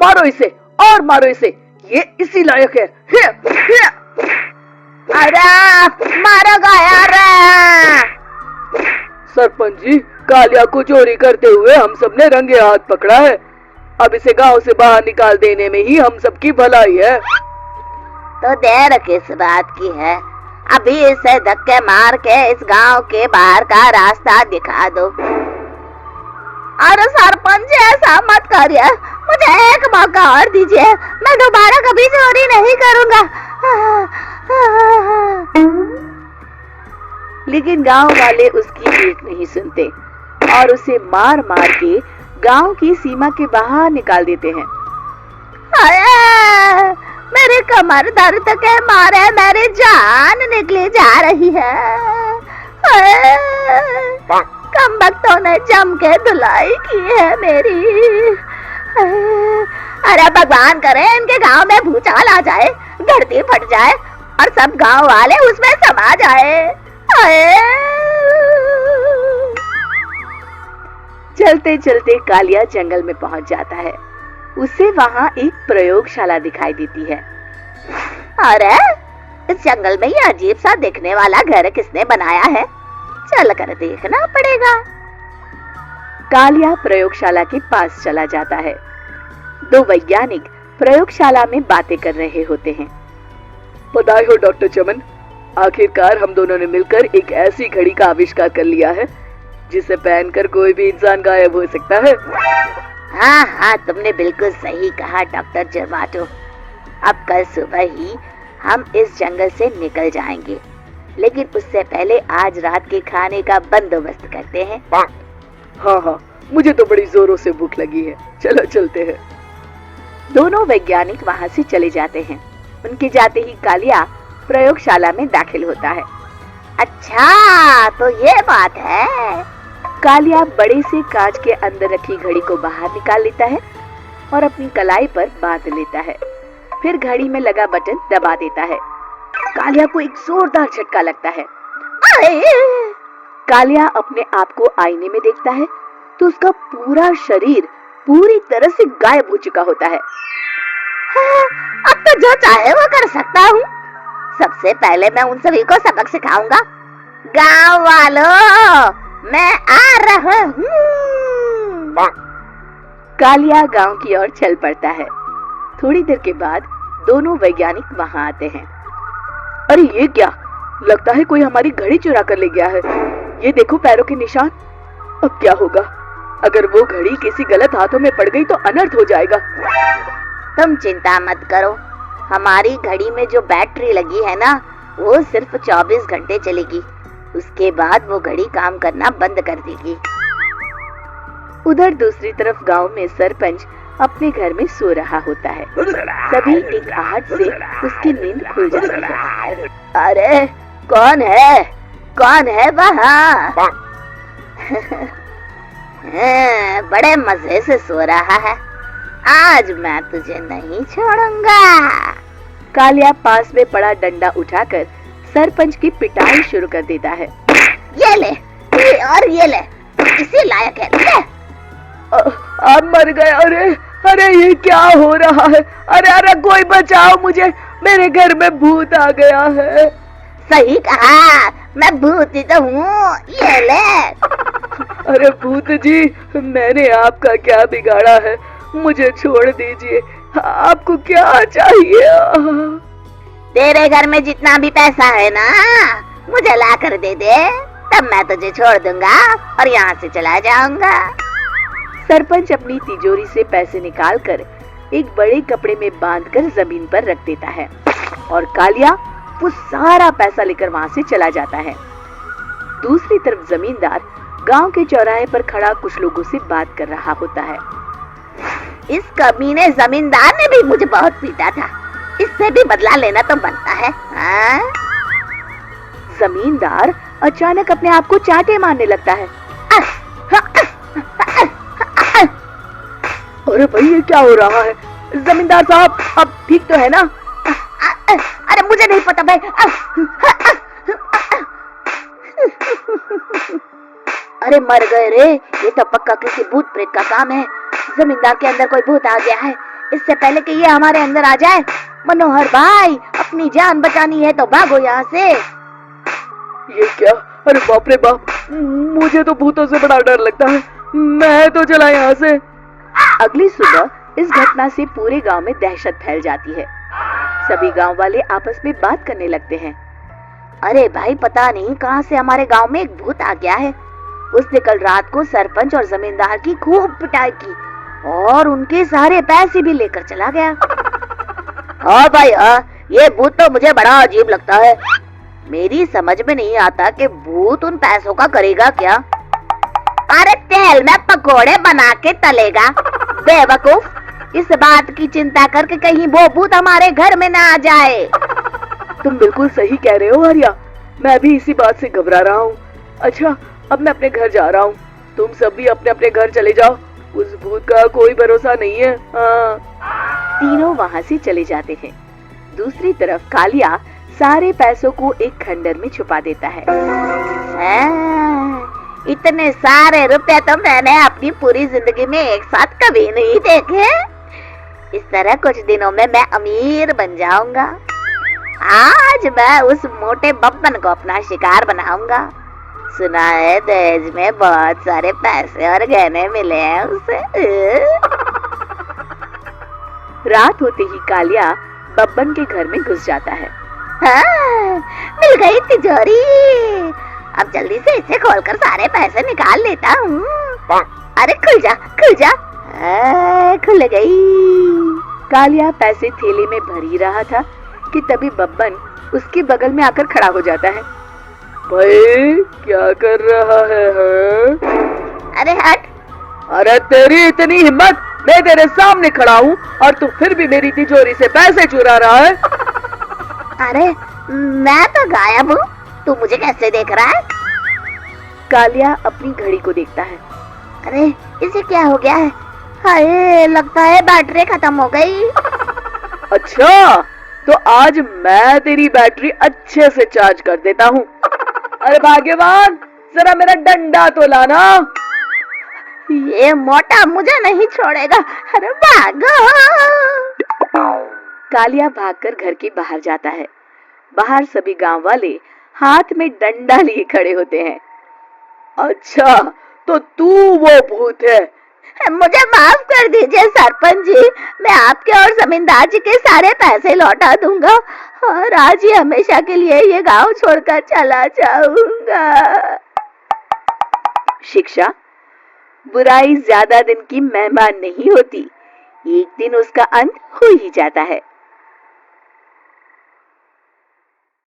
मारो इसे और मारो इसे, ये इसी लायक है। अरे मारो यार। सरपंच जी, कालिया को चोरी करते हुए हम सबने रंगे हाथ पकड़ा है। अब इसे गांव से बाहर निकाल देने में ही हम सबकी भलाई है। तो देर किस बात की है, अभी इसे धक्के मार के इस गांव के बाहर का रास्ता दिखा दो। अरे सरपंच जी, ऐसा मत करिए, मुझे एक मौका और दीजिए, मैं दोबारा कभी चोरी नहीं करूंगा। लेकिन गांव वाले उसकी एक नहीं सुनते और उसे मार मार के गांव की सीमा के बाहर निकाल देते हैं। मेरी कमर दर्द के मारे मेरी जान निकली जा रही है। कमबख्तों ने जम के धुलाई की है मेरी। अरे भगवान करे इनके गांव में भूचाल आ जाए, धरती फट जाए और सब गांव वाले उसमें समा जाए। चलते चलते कालिया जंगल में पहुंच जाता है। उसे वहां एक प्रयोगशाला दिखाई देती है। अरे इस जंगल में ये अजीब सा दिखने वाला घर किसने बनाया है, चल कर देखना पड़ेगा। कालिया प्रयोगशाला के पास चला जाता है। दो वैज्ञानिक प्रयोगशाला में बातें कर रहे होते हैं। बधाई हो डॉक्टर चमन, आखिरकार हम दोनों ने मिलकर एक ऐसी घड़ी का आविष्कार कर लिया है जिसे पहनकर कोई भी इंसान गायब हो सकता है। हाँ, तुमने बिल्कुल सही कहा डॉक्टर जर्माटो। अब कल सुबह ही हम इस जंगल से निकल जाएंगे, लेकिन उससे पहले आज रात के खाने का बंदोबस्त करते हैं। हाँ, मुझे तो बड़ी जोरों से भूख लगी है, चलो चलते हैं। दोनों वैज्ञानिक वहाँ से चले जाते हैं। उनके जाते ही कालिया प्रयोगशाला में दाखिल होता है। अच्छा, तो ये बात है। कालिया बड़े से कांच के अंदर रखी घड़ी को बाहर निकाल लेता है और अपनी कलाई पर बांध लेता है। फिर घड़ी में लगा बटन दबा देता है। कालिया को एक जोरदार झटका लगता है। कालिया अपने आप को आईने में देखता है तो उसका पूरा शरीर पूरी तरह से गायब हो चुका होता है। अब तो जो चाहे वो कर सकता हूँ। सबसे पहले मैं उन सभी को सबक सिखाऊंगा। गांव वालों, मैं आ रहा हूँ। कालिया गांव की ओर चल पड़ता है। थोड़ी देर के बाद दोनों वैज्ञानिक वहां आते हैं। अरे ये क्या, लगता है कोई हमारी घड़ी चुरा कर ले गया है। ये देखो पैरों के निशान। अब क्या होगा, अगर वो घड़ी किसी गलत हाथों में पड़ गई तो अनर्थ हो जाएगा। तुम चिंता मत करो, हमारी घड़ी में जो बैटरी लगी है ना, वो सिर्फ 24 घंटे चलेगी। उसके बाद वो घड़ी काम करना बंद कर देगी। उधर दूसरी तरफ गांव में सरपंच अपने घर में सो रहा होता है। तभी एक आहट से उसकी नींद खुल जाती है। अरे कौन है वहाँ? बड़े मजे से सो रहा है, आज मैं तुझे नहीं छोड़ूंगा। कालिया पास में पड़ा डंडा उठाकर सरपंच की पिटाई शुरू कर देता है। ये ले और ये ले, इसी लायक है। ले। आप मर गए। अरे ये क्या हो रहा है? अरे कोई बचाओ मुझे, मेरे घर में भूत आ गया है। सही कहा, मैं भूत ही तो हूँ, ये ले। अरे भूत जी, मैंने आपका क्या बिगाड़ा है, मुझे छोड़ दीजिए। आपको क्या चाहिए? तेरे घर में जितना भी पैसा है ना, मुझे ला कर दे दे, तब मैं तुझे छोड़ दूंगा और यहाँ से चला जाऊंगा। सरपंच अपनी तिजोरी से पैसे निकालकर एक बड़े कपड़े में बांधकर जमीन पर रख देता है और कालिया वो सारा पैसा लेकर वहाँ से चला जाता है। दूसरी तरफ जमींदार गांव के चौराहे पर खड़ा कुछ लोगों से बात कर रहा होता है। इस कमीने जमींदार ने भी मुझे बहुत पीटा था, इससे भी बदला लेना तो बनता है। जमींदार अचानक अपने आप को चांटे मारने लगता है। अरे भाई ये क्या हो रहा है? जमींदार साहब, अब ठीक तो है ना? अरे मुझे नहीं पता भाई। अरे मर गए रे, ये तो पक्का किसी भूत प्रेत का काम है। जमींदार के अंदर कोई भूत आ गया है, इससे पहले कि ये हमारे अंदर आ जाए। मनोहर भाई, अपनी जान बचानी है तो भागो यहाँ से। ये क्या? अरे बाप रे बाप, मुझे तो भूतों से बड़ा डर लगता है, मैं तो चला यहाँ से। अगली सुबह इस घटना से पूरे गांव में दहशत फैल जाती है। सभी गांव वाले आपस में बात करने लगते हैं। अरे भाई, पता नहीं कहां से हमारे गांव में एक भूत आ गया है। उसने कल रात को सरपंच और जमींदार की खूब पिटाई की और उनके सारे पैसे भी लेकर चला गया। हाँ भाई हाँ, ये भूत तो मुझे बड़ा अजीब लगता है। मेरी समझ में नहीं आता कि भूत उन पैसों का करेगा क्या। अरे तेल में पकोड़े बना के तलेगा बेवकूफ। इस बात की चिंता करके कहीं वो भूत हमारे घर में ना आ जाए। तुम बिल्कुल सही कह रहे हो आर्या, मैं भी इसी बात से घबरा रहा हूँ। अच्छा, अब मैं अपने घर जा रहा हूँ, तुम सब भी अपने अपने घर चले जाओ, उस भूत का कोई भरोसा नहीं है। हाँ। तीनों वहाँ से चले जाते हैं। दूसरी तरफ कालिया सारे पैसों को एक खंडर में छुपा देता है। इतने सारे रुपए तो मैंने अपनी पूरी जिंदगी में एक साथ कभी नहीं देखे। इस तरह कुछ दिनों में मैं अमीर बन जाऊंगा। आज मैं उस मोटे बब्बन को अपना शिकार बनाऊंगा। सुना है दहेज में बहुत सारे पैसे और गहने मिले हैं उसे। रात होते ही कालिया बब्बन के घर में घुस जाता है। हाँ, मिल गई तिजोरी। अब जल्दी से इसे खोलकर सारे पैसे निकाल लेता हूँ। अरे खुल जा, खुल जा। खुल गई। कालिया पैसे थैले में भर ही रहा था कि तभी बब्बन उसके बगल में आकर खड़ा हो जाता है। भाई क्या कर रहा है? अरे हट। अरे तेरी इतनी हिम्मत, मैं तेरे सामने खड़ा हूँ और तू फिर भी मेरी तिजोरी से पैसे चुरा रहा है। अरे मैं तो गायब हूँ, तू मुझे कैसे देख रहा है? कालिया अपनी घड़ी को देखता है। अरे इसे क्या हो गया है? हाय, लगता है बैटरी खत्म हो गई। अच्छा, तो आज मैं तेरी बैटरी अच्छे से चार्ज कर देता हूँ। अरे भाग्यवान, जरा मेरा डंडा तो लाना। ये मोटा मुझे नहीं छोड़ेगा। अरे भागो। कालिया भागकर घर के बाहर जाता है। बाहर सभी गांव वाले हाथ में डंडा लिए खड़े होते हैं। अच्छा, तो तू वो भूत है? मुझे माफ कर दीजिए सरपंच जी, मैं आपके और जमींदार जी के सारे पैसे लौटा दूंगा और आज ही हमेशा के लिए ये गांव छोड़कर चला जाऊंगा। शिक्षा, बुराई ज्यादा दिन की मेहमान नहीं होती, एक दिन उसका अंत हो ही जाता है।